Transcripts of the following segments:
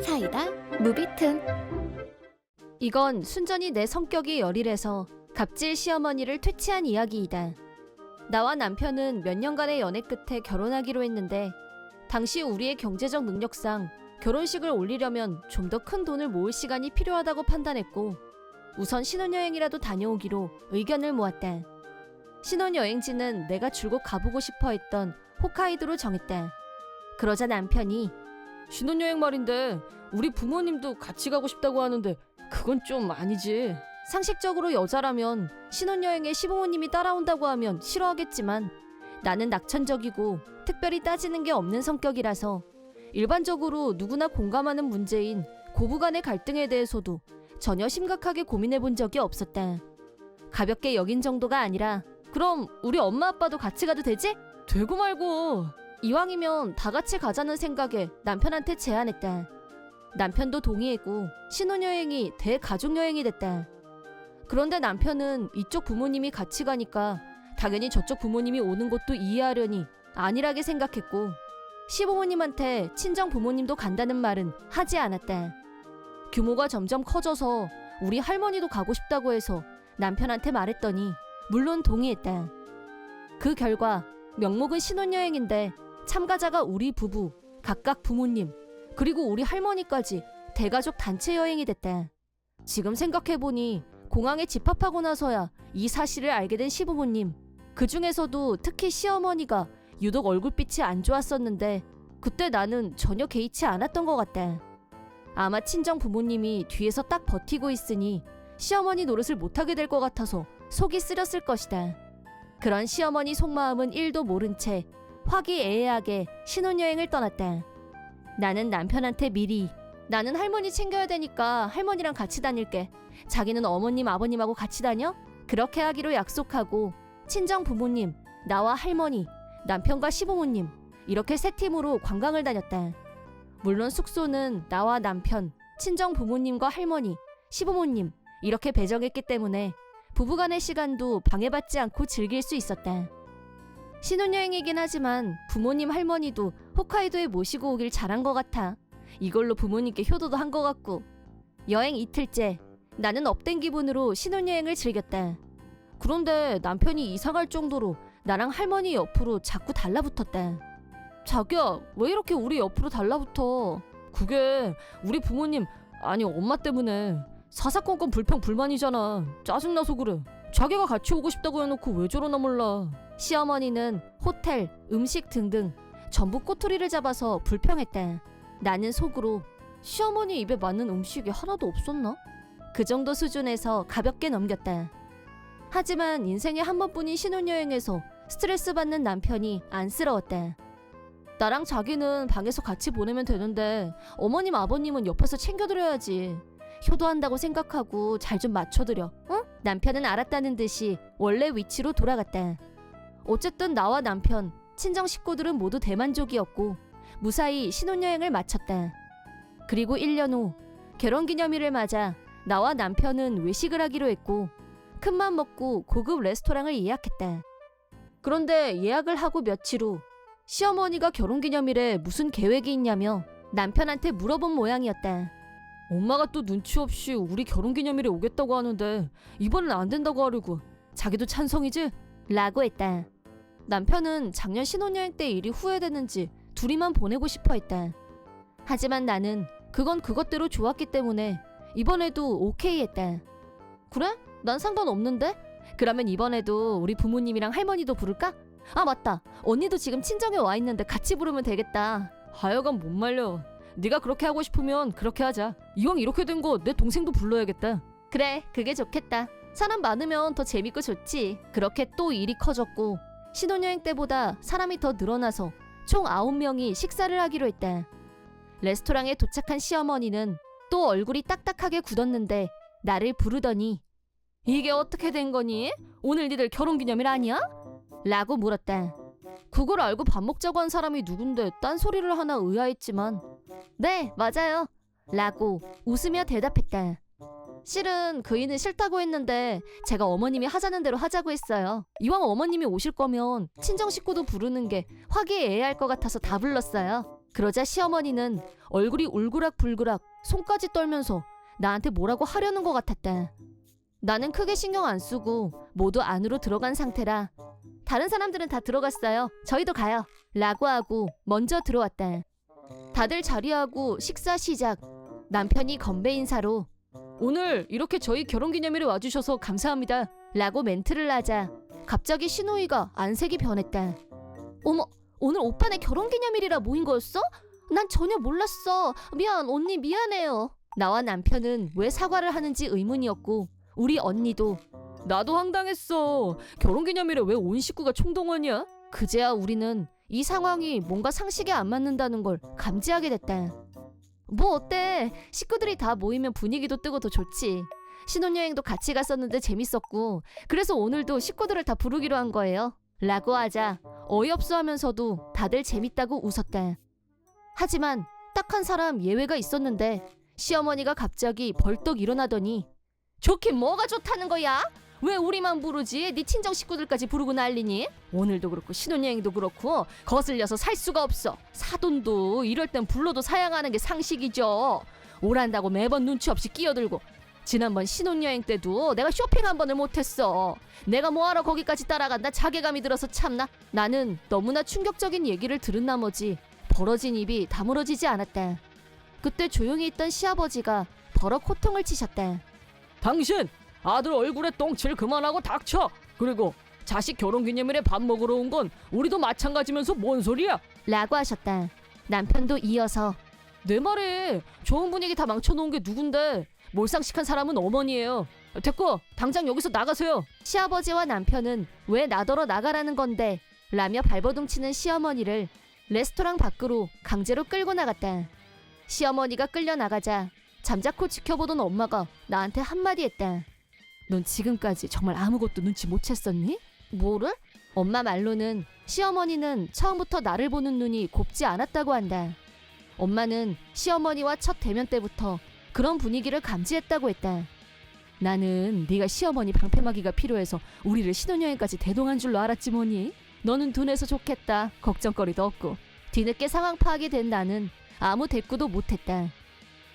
사이다 무비튼. 이건 순전히 내 성격이 열일해서 갑질 시어머니를 퇴치한 이야기이다. 나와 남편은 몇 년간의 연애 끝에 결혼하기로 했는데 당시 우리의 경제적 능력상 결혼식을 올리려면 좀 더 큰 돈을 모을 시간이 필요하다고 판단했고 우선 신혼여행이라도 다녀오기로 의견을 모았다. 신혼여행지는 내가 줄곧 가보고 싶어 했던 홋카이도로 정했다. 그러자 남편이 신혼여행 말인데 우리 부모님도 같이 가고 싶다고 하는데 그건 좀 아니지. 상식적으로 여자라면 신혼여행에 시부모님이 따라온다고 하면 싫어하겠지만 나는 낙천적이고 특별히 따지는 게 없는 성격이라서 일반적으로 누구나 공감하는 문제인 고부간의 갈등에 대해서도 전혀 심각하게 고민해 본 적이 없었다. 가볍게 여긴 정도가 아니라 그럼 우리 엄마 아빠도 같이 가도 되지? 되고 말고. 이왕이면 다 같이 가자는 생각에 남편한테 제안했다. 남편도 동의했고 신혼여행이 대가족여행이 됐다. 그런데 남편은 이쪽 부모님이 같이 가니까 당연히 저쪽 부모님이 오는 것도 이해하려니 안일하게 생각했고 시부모님한테 친정 부모님도 간다는 말은 하지 않았다. 규모가 점점 커져서 우리 할머니도 가고 싶다고 해서 남편한테 말했더니 물론 동의했다. 그 결과 명목은 신혼여행인데 참가자가 우리 부부, 각각 부모님, 그리고 우리 할머니까지 대가족 단체 여행이 됐다. 지금 생각해보니 공항에 집합하고 나서야 이 사실을 알게 된 시부모님, 그 중에서도 특히 시어머니가 유독 얼굴빛이 안 좋았었는데 그때 나는 전혀 개의치 않았던 것 같다. 아마 친정 부모님이 뒤에서 딱 버티고 있으니 시어머니 노릇을 못하게 될 것 같아서 속이 쓰렸을 것이다. 그런 시어머니 속마음은 1도 모른 채 화기애애하게 신혼여행을 떠났다. 나는 남편한테 미리 나는 할머니 챙겨야 되니까 할머니랑 같이 다닐게. 자기는 어머님 아버님하고 같이 다녀? 그렇게 하기로 약속하고 친정 부모님, 나와 할머니, 남편과 시부모님 이렇게 세 팀으로 관광을 다녔다. 물론 숙소는 나와 남편, 친정 부모님과 할머니, 시부모님 이렇게 배정했기 때문에 부부간의 시간도 방해받지 않고 즐길 수 있었다. 신혼여행이긴 하지만 부모님 할머니도 홋카이도에 모시고 오길 잘한 것 같아. 이걸로 부모님께 효도도 한 것 같고. 여행 이틀째 나는 업된 기분으로 신혼여행을 즐겼다. 그런데 남편이 이상할 정도로 나랑 할머니 옆으로 자꾸 달라붙었다. 자기야, 왜 이렇게 우리 옆으로 달라붙어? 그게 우리 부모님, 아니 엄마 때문에 사사건건 불평불만이잖아. 짜증나서 그래. 자기가 같이 오고 싶다고 해놓고 왜 저러나 몰라. 시어머니는 호텔, 음식 등등 전부 꼬투리를 잡아서 불평했다. 나는 속으로 시어머니 입에 맞는 음식이 하나도 없었나? 그 정도 수준에서 가볍게 넘겼다. 하지만 인생에 한 번뿐인 신혼여행에서 스트레스 받는 남편이 안쓰러웠다. 나랑 자기는 방에서 같이 보내면 되는데 어머님 아버님은 옆에서 챙겨드려야지. 효도한다고 생각하고 잘 좀 맞춰드려. 응? 남편은 알았다는 듯이 원래 위치로 돌아갔다. 어쨌든 나와 남편, 친정 식구들은 모두 대만족이었고 무사히 신혼여행을 마쳤다. 그리고 1년 후 결혼기념일을 맞아 나와 남편은 외식을 하기로 했고 큰맘 먹고 고급 레스토랑을 예약했다. 그런데 예약을 하고 며칠 후 시어머니가 결혼기념일에 무슨 계획이 있냐며 남편한테 물어본 모양이었다. 엄마가 또 눈치 없이 우리 결혼기념일에 오겠다고 하는데 이번엔 안 된다고 하려고. 자기도 찬성이지? 라고 했다. 남편은 작년 신혼여행 때 일이 후회되는지 둘이만 보내고 싶어 했다. 하지만 나는 그건 그것대로 좋았기 때문에 이번에도 오케이 했다. 그래? 난 상관없는데? 그러면 이번에도 우리 부모님이랑 할머니도 부를까? 아 맞다, 언니도 지금 친정에 와 있는데 같이 부르면 되겠다. 하여간 못 말려. 네가 그렇게 하고 싶으면 그렇게 하자. 이왕 이렇게 된 거 내 동생도 불러야겠다. 그래, 그게 좋겠다. 사람 많으면 더 재밌고 좋지. 그렇게 또 일이 커졌고 신혼여행 때보다 사람이 더 늘어나서 총 9명이 식사를 하기로 했다. 레스토랑에 도착한 시어머니는 또 얼굴이 딱딱하게 굳었는데 나를 부르더니 이게 어떻게 된 거니? 오늘 니들 결혼기념일 아니야? 라고 물었다. 그걸 알고 밥 먹자고 한 사람이 누군데 딴소리를 하나 의아했지만 네, 맞아요. 라고 웃으며 대답했다. 실은 그이는 싫다고 했는데 제가 어머님이 하자는 대로 하자고 했어요. 이왕 어머님이 오실 거면 친정 식구도 부르는 게 화기애애할 것 같아서 다 불렀어요. 그러자 시어머니는 얼굴이 울그락불그락 손까지 떨면서 나한테 뭐라고 하려는 것 같았다. 나는 크게 신경 안 쓰고 모두 안으로 들어간 상태라 다른 사람들은 다 들어갔어요. 저희도 가요. 라고 하고 먼저 들어왔다. 다들 자리하고 식사 시작. 남편이 건배 인사로 오늘 이렇게 저희 결혼기념일에 와주셔서 감사합니다. 라고 멘트를 하자 갑자기 신우이가 안색이 변했다. 어머, 오늘 오빠네 결혼기념일이라 모인 거였어? 난 전혀 몰랐어. 미안, 언니 미안해요. 나와 남편은 왜 사과를 하는지 의문이었고 우리 언니도 나도 황당했어. 결혼기념일에 왜 온 식구가 총동원이야? 그제야 우리는 이 상황이 뭔가 상식에 안 맞는다는 걸 감지하게 됐다. 뭐 어때? 식구들이 다 모이면 분위기도 뜨고 더 좋지. 신혼여행도 같이 갔었는데 재밌었고 그래서 오늘도 식구들을 다 부르기로 한 거예요. 라고 하자 어이없어 하면서도 다들 재밌다고 웃었다. 하지만 딱 한 사람 예외가 있었는데 시어머니가 갑자기 벌떡 일어나더니 좋긴 뭐가 좋다는 거야? 왜 우리만 부르지? 네 친정 식구들까지 부르고 난리니? 오늘도 그렇고 신혼여행도 그렇고 거슬려서 살 수가 없어. 사돈도 이럴 땐 불러도 사양하는 게 상식이죠. 오란다고 매번 눈치 없이 끼어들고 지난번 신혼여행 때도 내가 쇼핑 한 번을 못했어. 내가 뭐하러 거기까지 따라간다 자괴감이 들어서 참나. 나는 너무나 충격적인 얘기를 들은 나머지 벌어진 입이 다물어지지 않았다. 그때 조용히 있던 시아버지가 버럭 호통을 치셨다. 당신 아들 얼굴에 똥칠 그만하고 닥쳐. 그리고 자식 결혼기념일에 밥 먹으러 온 건 우리도 마찬가지면서 뭔 소리야? 라고 하셨다. 남편도 이어서 내 말에 좋은 분위기 다 망쳐놓은 게 누군데 몰상식한 사람은 어머니예요. 됐고 당장 여기서 나가세요. 시아버지와 남편은 왜 나더러 나가라는 건데 라며 발버둥치는 시어머니를 레스토랑 밖으로 강제로 끌고 나갔다. 시어머니가 끌려 나가자 잠자코 지켜보던 엄마가 나한테 한마디 했다. 넌 지금까지 정말 아무것도 눈치 못 챘었니? 뭐를? 엄마 말로는 시어머니는 처음부터 나를 보는 눈이 곱지 않았다고 한다. 엄마는 시어머니와 첫 대면 때부터 그런 분위기를 감지했다고 했다. 나는 네가 시어머니 방패막이가 필요해서 우리를 신혼여행까지 대동한 줄로 알았지 뭐니? 너는 둔해서 좋겠다. 걱정거리도 없고. 뒤늦게 상황 파악이 된 나는 아무 대꾸도 못했다.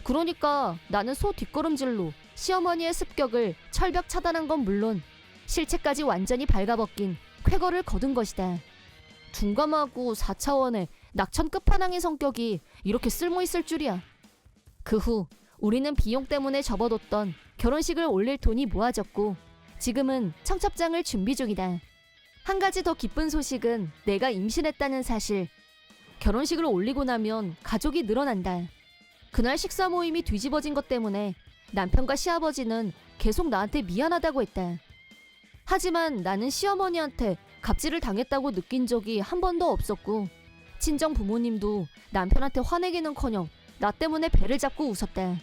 그러니까 나는 소 뒷걸음질로 시어머니의 습격을 철벽 차단한 건 물론 실체까지 완전히 발가벗긴 쾌거를 거둔 것이다. 둔감하고 4차원의 낙천 끝판왕의 성격이 이렇게 쓸모있을 줄이야. 그 후 우리는 비용 때문에 접어뒀던 결혼식을 올릴 돈이 모아졌고 지금은 청첩장을 준비 중이다. 한 가지 더 기쁜 소식은 내가 임신했다는 사실. 결혼식을 올리고 나면 가족이 늘어난다. 그날 식사 모임이 뒤집어진 것 때문에 남편과 시아버지는 계속 나한테 미안하다고 했다. 하지만 나는 시어머니한테 갑질을 당했다고 느낀 적이 한 번도 없었고 친정 부모님도 남편한테 화내기는커녕 나 때문에 배를 잡고 웃었다.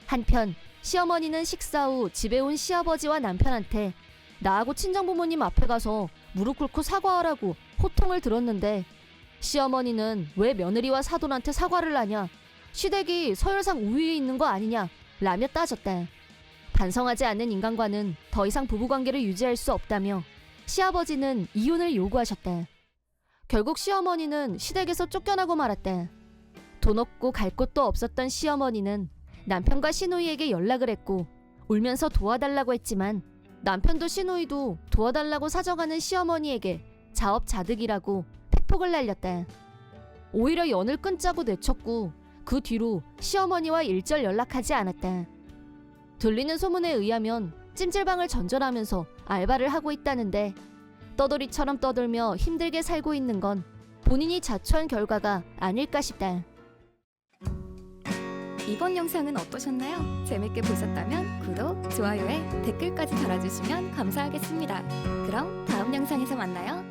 한편 시어머니는 식사 후 집에 온 시아버지와 남편한테 나하고 친정 부모님 앞에 가서 무릎 꿇고 사과하라고 호통을 들었는데 시어머니는 왜 며느리와 사돈한테 사과를 하냐? 시댁이 서열상 우위에 있는 거 아니냐? 라며 따졌다. 반성하지 않는 인간과는 더 이상 부부관계를 유지할 수 없다며 시아버지는 이혼을 요구하셨다. 결국 시어머니는 시댁에서 쫓겨나고 말았다. 돈 없고 갈 곳도 없었던 시어머니는 남편과 시누이에게 연락을 했고 울면서 도와달라고 했지만 남편도 시누이도 도와달라고 사정하는 시어머니에게 자업자득이라고 팩폭을 날렸다. 오히려 연을 끊자고 내쳤고 그 뒤로 시어머니와 일절 연락하지 않았다. 들리는 소문에 의하면 찜질방을 전전하면서 알바를 하고 있다는데 떠돌이처럼 떠들며 힘들게 살고 있는 건 본인이 자초한 결과가 아닐까 싶다. 이번 영상은 어떠셨나요? 재밌게 보셨다면 구독, 좋아요에 댓글까지 달아주시면 감사하겠습니다. 그럼 다음 영상에서 만나요.